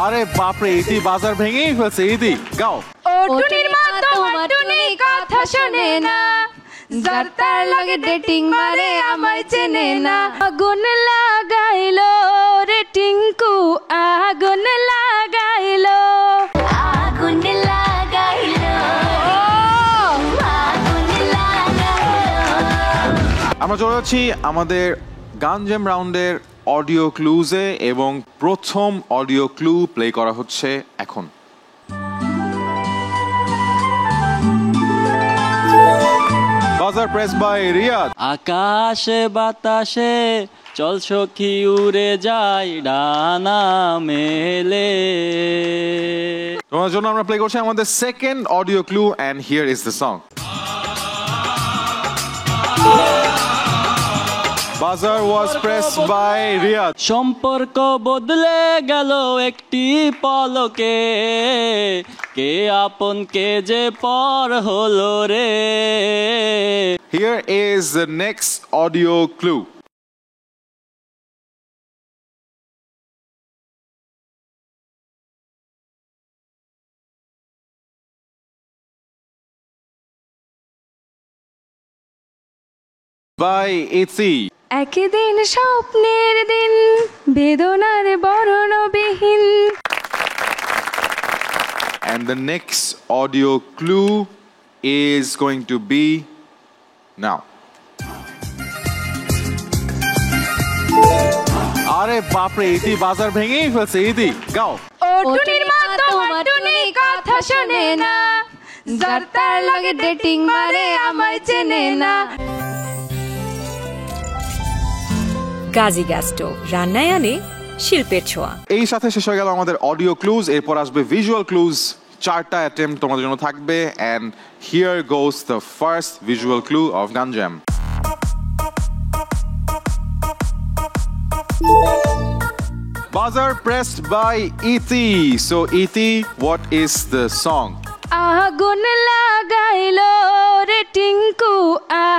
আরে বাপরে, ইতি বাজার ভেঙেই ফেলছে। ইতি গাও। ও টুনির মা তোমার টুনি কথা শোনে না, যার তার লগে ডেটিং মারে আমায় চেনে না। আগুন লাগাইলো রে টিঙ্কু, আগুন লাগাইলো, আগুন লাগাইলো, আগুন লাগাইলো। আমরা চলে যাচ্ছি আমাদের গানজ্যাম রাউন্ডের অডিও ক্লুজে এবং প্রথম অডিও ক্লু প্লে করা হচ্ছে এখন। বাজার প্রেস বাই রিয়াদ। আকাশে বাতাসে চল সখী উড়ে যাই ডানা মেলে। তোমার জন্য আমরা প্লে করছি আমাদের second audio clue and here is the song. Buzzer was press by Riyad. সম্পর্ক বদলে গেল একটি পলকে, কে আপন কে যে পর হলো রে। Here is the next audio clue. By Itzy. একদিন স্বপ্নের দিন বেদনার বর্ণবিহীন। And the next audio clue is going to be now. আরে বাপরে, ইতি বাজার ভেঙেই ফেলছে। ইতি গাও। ও টুনির মা তোমার টুনি কথা শোনে না, যার তার লগে ডেটিং মারে আমায় চেনে না। গাজী গ্যাস স্টোভ, রান্নায় আনে শিল্পের ছোঁয়া। এই সাথে শেষ হয়ে গেল আমাদের অডিও ক্লুজ। এরপর আসবে ভিজুয়াল ক্লুজ। 4টা অ্যাটেম্প তোমাদের জন্য থাকবে। And here goes the first visual clue of গানজ্যাম। Buzzer pressed by Iti. So Iti, what is the song? আগুন লাগাইলো রে টিঙ্কু,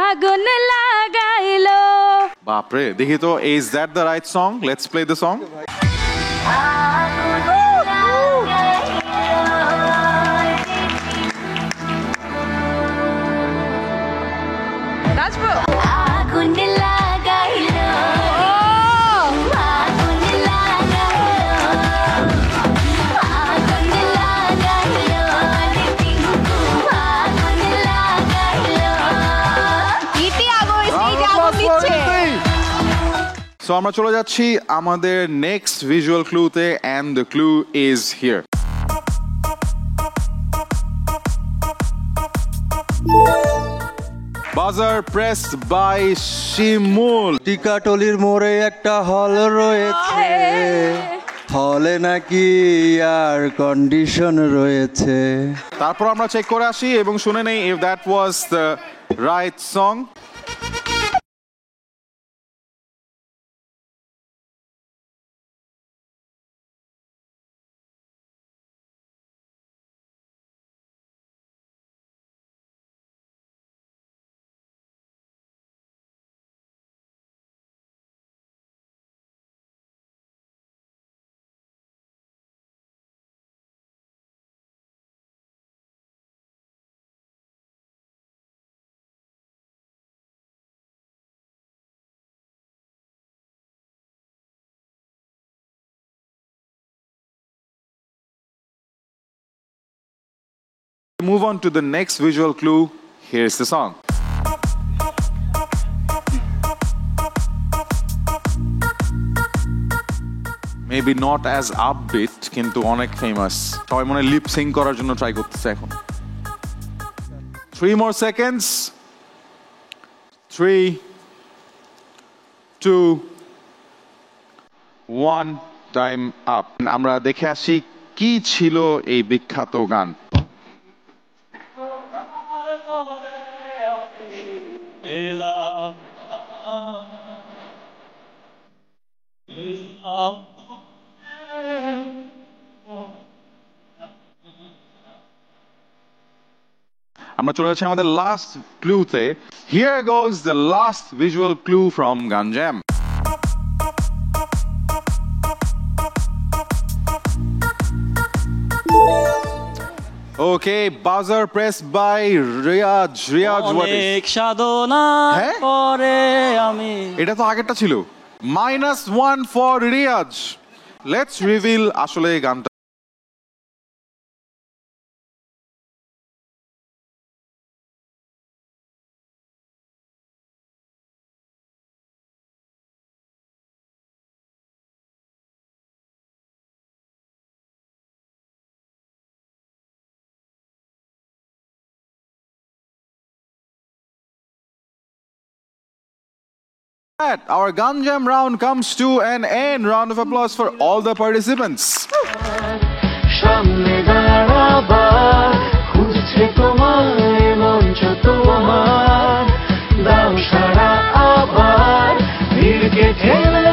আগুন লাগাইলো। বাপরে, দেখি তো, is that the right song? Let's play the song. That's bro. আগুন লাগাইলো, আগুন লাগাইলো, আগুন লাগাইলো রে টিঙ্কু, আগুন লাগাইলো। ইতি আগুন, ইতি আগুন দিচ্ছে। So আমরা চলে যাচ্ছি আমাদের নেক্সট ভিজুয়াল ক্লুতে and the clue is here. Buzzer pressed by Shimul. টিকাটলির মোড়ে একটা হল রয়েছে, হলে নাকি এয়ার কন্ডিশন রয়েছে। তারপর আমরা চেক করে আসি এবং শুনে নেই if that was the right song. Move on to the next visual clue. Here's the song. Maybe not as upbeat, কিন্তু অনেক ফেমাস। সবাই মনে লিপ সিং করার জন্য ট্রাই করতেছে এখন। 3 more seconds. 3, 2, 1. Time up. আমরা দেখে আসি কি ছিল এই বিখ্যাত গান। আমরা চলে যাচ্ছি আমাদের last ক্লুতে। Here goes the last visual clue from Ganjam. Okay, buzzer pressed by Riyaj. Riyaj, what is? অনেক সাধনা হ্যাঁ? করে আমি এটা তো আগেরটা ছিল। -1 for Riyaj. Let's reveal আসলে এই গানটা। Our Gun Jam round comes to an end. Round of applause for all the participants. সামনে দাঁড়াবার খুঁজছে তোমায় মঞ্চ তোমার দাও সারা আবার ভিড়কে ঠেলে